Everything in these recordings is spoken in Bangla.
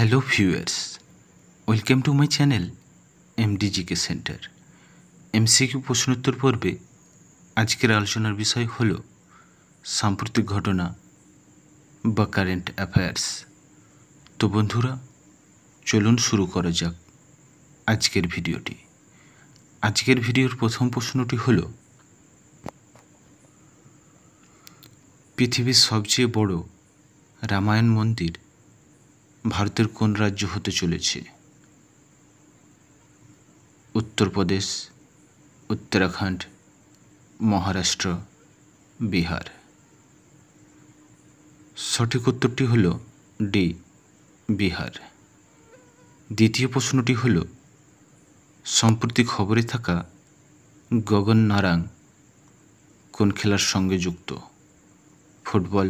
Hello viewers, welcome to my channel MDGK centre. MCQ প্রশ্নোত্তর পর্বে আজকের আলোচনার বিষয় হল সাম্প্রতিক ঘটনা বা কারেন্ট অ্যাফেয়ার্স। তো বন্ধুরা, চলুন শুরু করা যাক আজকের ভিডিওটি। আজকের ভিডিওর প্রথম প্রশ্নটি হল, পৃথিবীর সবচেয়ে বড় রামায়ণ মন্দির ভারতের কোন রাজ্য হতে চলেছে? উত্তরপ্রদেশ, উত্তরাখণ্ড, মহারাষ্ট্র, বিহার। সঠিক উত্তরটি হল ডি, বিহার। দ্বিতীয় প্রশ্নটি হল, সম্প্রতি খবরে থাকা গগন নারাং কোন খেলার সঙ্গে যুক্ত? ফুটবল,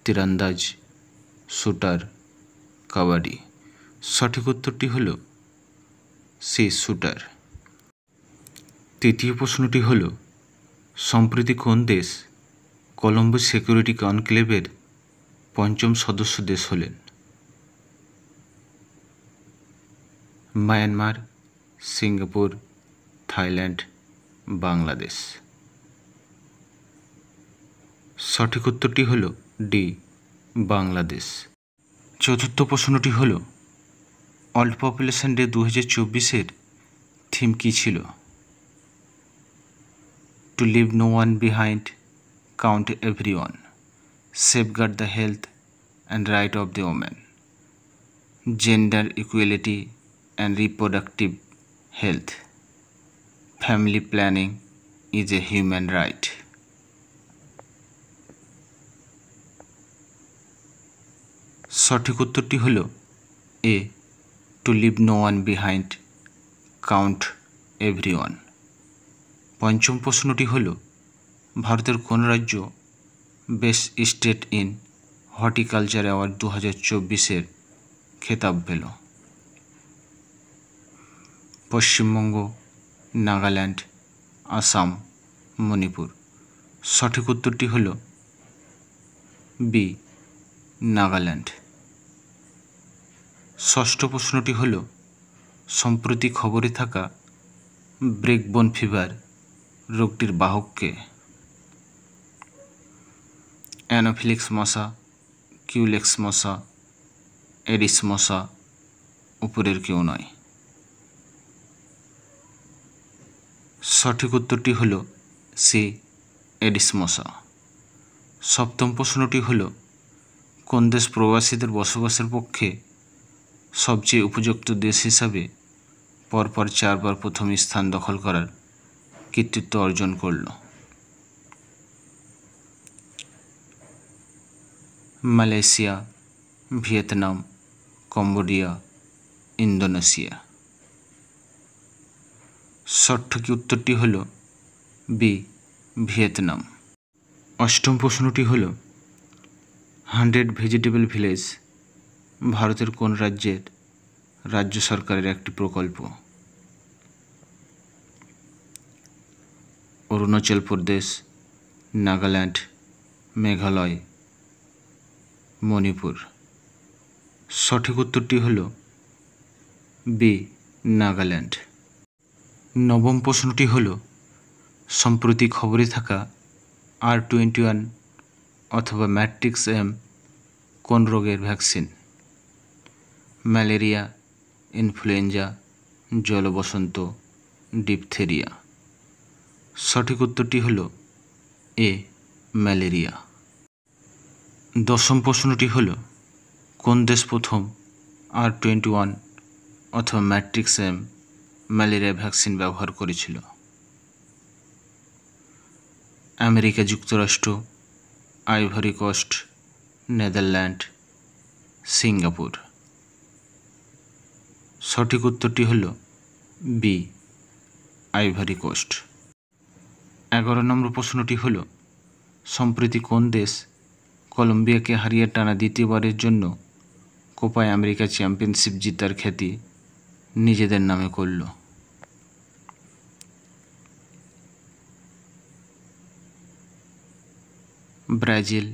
তীরন্দাজ, শুটার, কাবাডি। সঠিক উত্তরটি হল সি, শুটার। তৃতীয় প্রশ্নটি হল, সম্প্রতি কোন দেশ কলম্বো সিকিউরিটি কনক্লেভের পঞ্চম সদস্য দেশ হলেন? Myanmar, Singapore, Thailand, Bangladesh. সঠিক উত্তরটি হল ডি, বাংলাদেশ। চতুর্থ প্রশ্নটি হল, ওয়ার্ল্ড পপুলেশন ডে 2024-এর থিম কী ছিল? To live no one behind, count every one, safeguard the health and right of the women, gender equality and reproductive health, family planning is a human right. সঠিক উত্তরটি হল A, to live no one behind, count every one. পঞ্চম প্রশ্নটি হল, ভারতের কোন রাজ্য best state in horticulture award 2024-এর খেতাব পেল? পশ্চিমবঙ্গ, নাগাল্যান্ড, আসাম, মণিপুর। সঠিক উত্তরটি হল বি, নাগাল্যান্ড। ষষ্ঠ প্রশ্নটি হল, সম্প্রতি খবরে থাকা ব্রেকবোন ফিভার রোগটির বাহক কে? অ্যানোফিলিক্স মশা, কিউলেক্স মশা, এডিস মশা, উপরের কেউ নয়। সঠিক উত্তরটি হল সি, এডিস মশা। সপ্তম প্রশ্নটি হল, কোন দেশ প্রবাসীদের বসবাসের পক্ষে সবচেয়ে উপযুক্ত দেশ হিসাবে পরপর 4 বার প্রথম স্থান দখল করার কৃতিত্ব অর্জন করল? Malaysia, Vietnam, Cambodia, Indonesia. সঠিক উত্তরটি হল বি, ভিয়েতনাম। অষ্টম প্রশ্নটি হল, 100 ভেজিটেবল ভিলেজ ভারতের কোন রাজ্যের রাজ্য সরকারের একটি প্রকল্প? অরুণাচল প্রদেশ, নাগাল্যান্ড, মেঘালয়, মণিপুর। সঠিক উত্তরটি হল বি, নাগাল্যান্ড। নবম প্রশ্নটি হল, সম্প্রতি খবরে থাকা R21 অথবা ম্যাট্রিক্স এম কোন রোগের ভ্যাকসিন? ম্যালেরিয়া, ইনফ্লুয়েঞ্জা, জলবসন্ত, ডিপথেরিয়া। সঠিক উত্তরটি হল এ, ম্যালেরিয়া। দশম প্রশ্নটি হল, কোন দেশ প্রথম R21 অথবা ম্যাট্রিক্স এম ম্যালেরিয়া ভ্যাকসিন ব্যবহার করেছিল? আমেরিকা যুক্তরাষ্ট্র, আইভরি কোস্ট, নেদারল্যান্ড, সিঙ্গাপুর। সঠিক উত্তরটি হল বি, আইভরি কোস্ট। 11 নম্বর প্রশ্নটি হল, সম্প্রতি কোন দেশ কলম্বিয়াকে হারিয়ে টানা দ্বিতীয়বারের জন্য কোপা আমেরিকা চ্যাম্পিয়নশিপ জেতার খ্যাতি নিজেদের নামে করল? Brazil,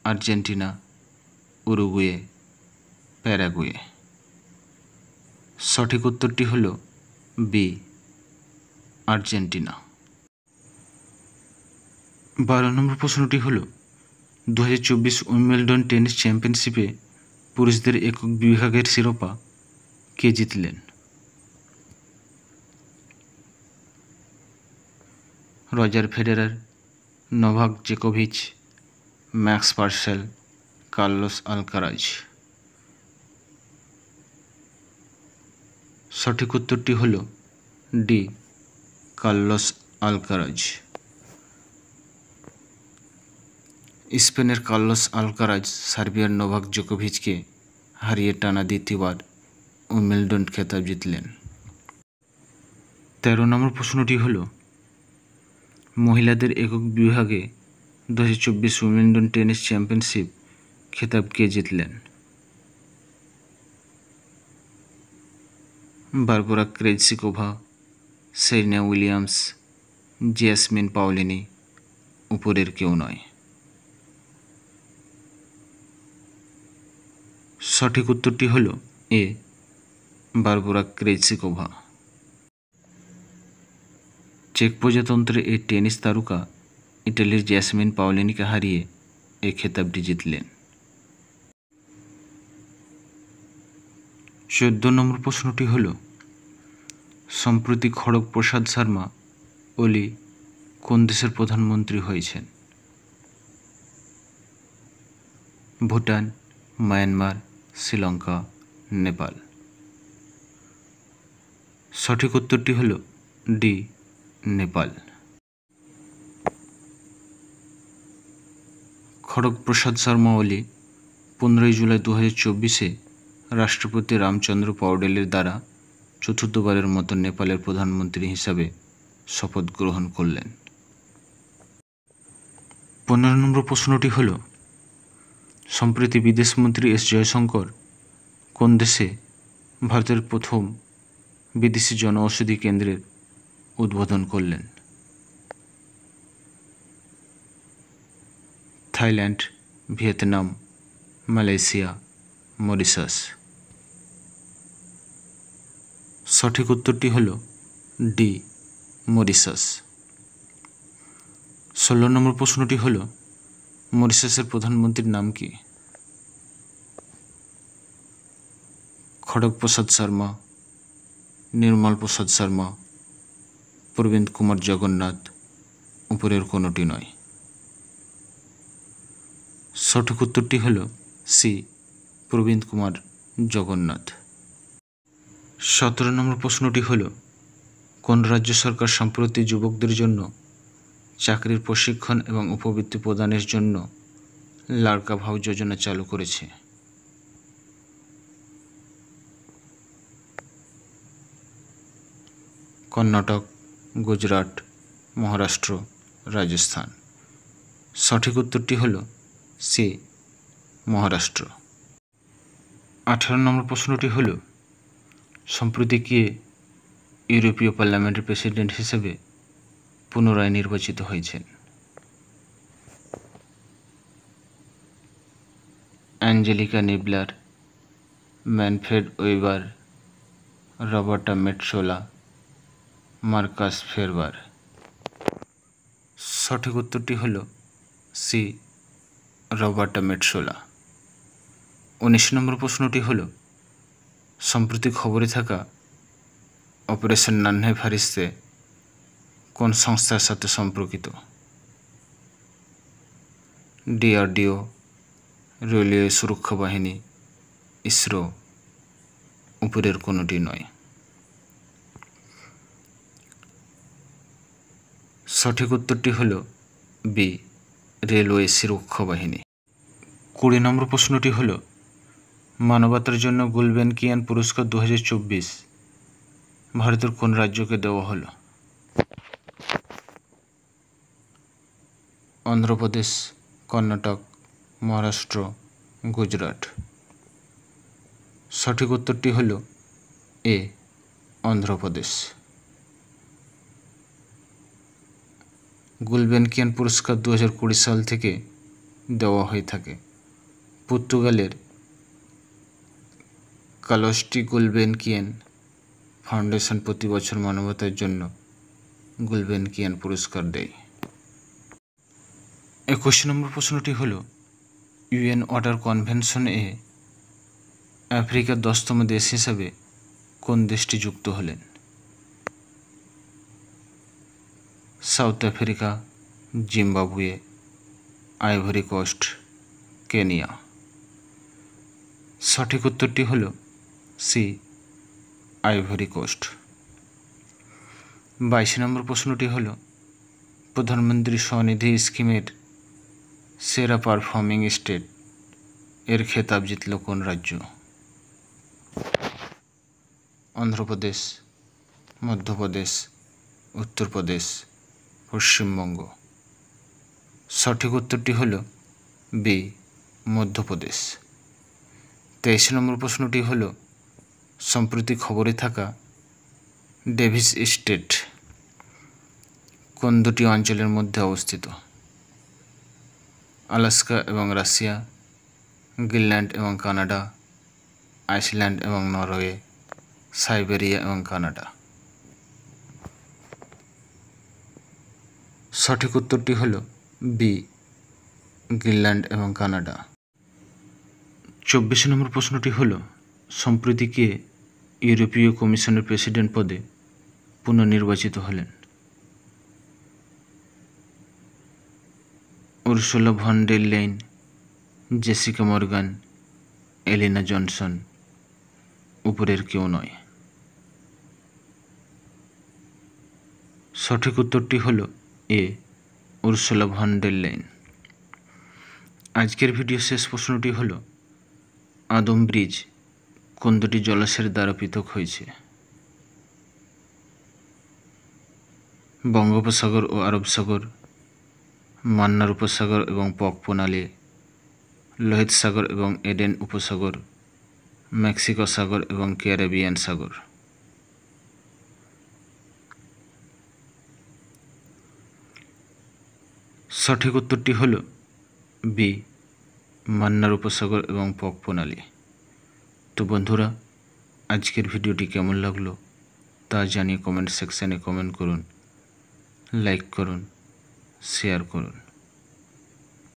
Argentina, Uruguay, Paraguay. সঠিক উত্তরটি হল বি, আর্জেন্টিনা। 12 নম্বর প্রশ্নটি হল 2024 উইম্বলডন টেনিস চ্যাম্পিয়নশিপে পুরুষদের একক বিভাগের শিরোপা কে জিতলেন? রজার ফেডেরার, নোভাক জোকোভিচ, ম্যাক্স পার্সেল, কার্লোস আলকারাজ। সঠিক উত্তরটি হল ডি, কার্লোস আলকারাজ। স্পেনের কার্লোস আলকারাজ সার্বিয়ার নোভাক জোকোভিচকে হারিয়ে টানা দ্বিতীয়বার উইম্বলডন খেতাব জিতলেন। 13 নম্বর প্রশ্নটি হল মহিলাদের একক বিভাগে 2024 উইম্বলডন টেনিস চ্যাম্পিয়নশিপ খেতাব কে জিতলেন? Barbora Krejcikova, Serena Williams, Jasmine Paolini, উপরের কেউ নয়। সঠিক উত্তরটি হল এ, বারবোরা ক্রেজসিকোভা। চেক প্রজাতন্ত্রের এই টেনিস তারকা ইটালির জ্যাসমিন পাওলিনিকে হারিয়ে এই খেতাবটি জিতলেন। 14 নম্বর প্রশ্নটি হল সম্প্রতি খড়গ প্রসাদ শর্মা ওলি কোন দেশের প্রধানমন্ত্রী হয়েছেন? ভুটান, মায়ানমার, শ্রীলঙ্কা, নেপাল। সঠিক উত্তরটি হল ডি, নেপাল। খড়গ প্রসাদ শর্মা ওলি 15 জুলাই 2024 রাষ্ট্রপতি রামচন্দ্র পৌডেলের দ্বারা চতুর্থবারের মতো নেপালের প্রধানমন্ত্রী হিসাবে শপথ গ্রহণ করলেন। 15 নম্বর প্রশ্নটি হল সম্প্রতি বিদেশমন্ত্রী এস জয়শঙ্কর কোন দেশে ভারতের প্রথম বিদেশি জনঔষধি কেন্দ্রের উদ্বোধন করলেন? Thailand, Vietnam, Malaysia, Mauritius. সঠিক উত্তরটি হল ডি, মরিশাস। 16 নম্বর প্রশ্নটি হল মরিশাসের প্রধানমন্ত্রীর নাম কি? খড়গ প্রসাদ শর্মা, নির্মল প্রসাদ শর্মা, প্রবীণ কুমার জগন্নাথ, উপরের কোনোটি নয়। সঠিক উত্তরটি হল সি, প্রবীণ কুমার জগন্নাথ। 17 নম্বর প্রশ্নটি হল কোন রাজ্য সরকার সম্প্রতি যুবকদের জন্য চাকরির প্রশিক্ষণ এবং উপবৃত্তি প্রদানের জন্য লাড়কা ভাও যোজনা চালু করেছে? কর্ণাটক, গুজরাট, মহারাষ্ট্র, রাজস্থান। সঠিক উত্তরটি হল সি, মহারাষ্ট্র। 18 নম্বর প্রশ্নটি হল সম্প্রতি কে ইউরোপীয় পার্লামেন্টের প্রেসিডেন্ট হিসেবে পুনরায় নির্বাচিত হয়েছেন? Angelika Niebler, Manfred Weber, Roberta Metsola, Markus Ferber. সঠিক উত্তরটি হল সি, রবার্টা মেটসোলা। 19 নম্বর প্রশ্নটি হল সম্প্রতি খবরে থাকা অপারেশন নান্হে ফারিস্তে কোন সংস্থার সাথে সম্পর্কিত? ডিআরডিও, রেলওয়ে সুরক্ষা বাহিনী, ইসরো, উপরের কোনোটি নয়। সঠিক উত্তরটি হল বি, রেলওয়ে সুরক্ষা বাহিনী। 20 নম্বর প্রশ্নটি হল মানবতার জন্য গুলবেনকিয়ান পুরস্কার 2024 ভারতের কোন রাজ্যকে দেওয়া হলো? অন্ধ্রপ্রদেশ, কর্ণাটক, মহারাষ্ট্র, গুজরাট। সঠিক উত্তরটি হল এ, অন্ধ্রপ্রদেশ। গুলবেনকিয়ান পুরস্কার 2020 সাল থেকে দেওয়া হয়ে থাকে পর্তুগালের কার্লোস গুলবেনকিয়ান ফাউন্ডেশন প্রতি বছর মানবতার জন্য গুলবেনকিয়ান পুরস্কার দেয়? 21 নম্বর প্রশ্নটি হল ইউএন ওয়াটার কনভেনশন এ আফ্রিকার 10তম দেশ হিসাবে কোন দেশটি যুক্ত হলেন? South Africa, Zimbabwe, Ivory Coast, Kenya. সঠিক উত্তরটি হল সি, আইভরি কোস্ট। 22 নম্বর প্রশ্নটি হল প্রধানমন্ত্রী স্বনিধি স্কিমের সেরা পারফর্মিং স্টেট এর খেতাব জিতল কোন রাজ্য? অন্ধ্রপ্রদেশ, মধ্যপ্রদেশ, উত্তরপ্রদেশ, পশ্চিমবঙ্গ। সঠিক উত্তরটি হল বি, মধ্যপ্রদেশ। 23 নম্বর প্রশ্নটি হল সম্প্রতি খবরে থাকা ডেভিস স্টেট কোন দুটি অঞ্চলের মধ্যে অবস্থিত? আলাস্কা এবং রাশিয়া, গ্রিনল্যান্ড এবং কানাডা, আইসল্যান্ড এবং নরওয়ে, সাইবেরিয়া এবং কানাডা। সঠিক উত্তরটি হল বি, গ্রিনল্যান্ড এবং কানাডা। 24 নম্বর প্রশ্নটি হল সম্প্রতি কে ইউরোপীয় কমিশনের প্রেসিডেন্ট পদে পুনর্নির্বাচিত হলেন? Ursula von der Leyen, Jessica Morgan, Elena Johnson, উপরের কেউ নয়। সঠিক উত্তরটি হল A, Ursula von der Leyen. আজকের ভিডিও শেষ প্রশ্নটি হল আদম ব্রিজ কোন দুটি জলাশয়ের দ্বারা পৃথক হয়েছে? বঙ্গোপসাগর ও আরব সাগর, মান্নার উপসাগর এবং পক প্রণালী, লোহিত সাগর এবং এডেন উপসাগর, মেক্সিকো সাগর এবং ক্যারিবিয়ান সাগর। সঠিক উত্তরটি হল বি, মান্নার উপসাগর এবং পক প্রণালী। তো বন্ধুরা, আজকের ভিডিওটি কেমন লাগলো তা জানিয়ে কমেন্ট সেকশানে কমেন্ট করুন, লাইক করুন, শেয়ার করুন।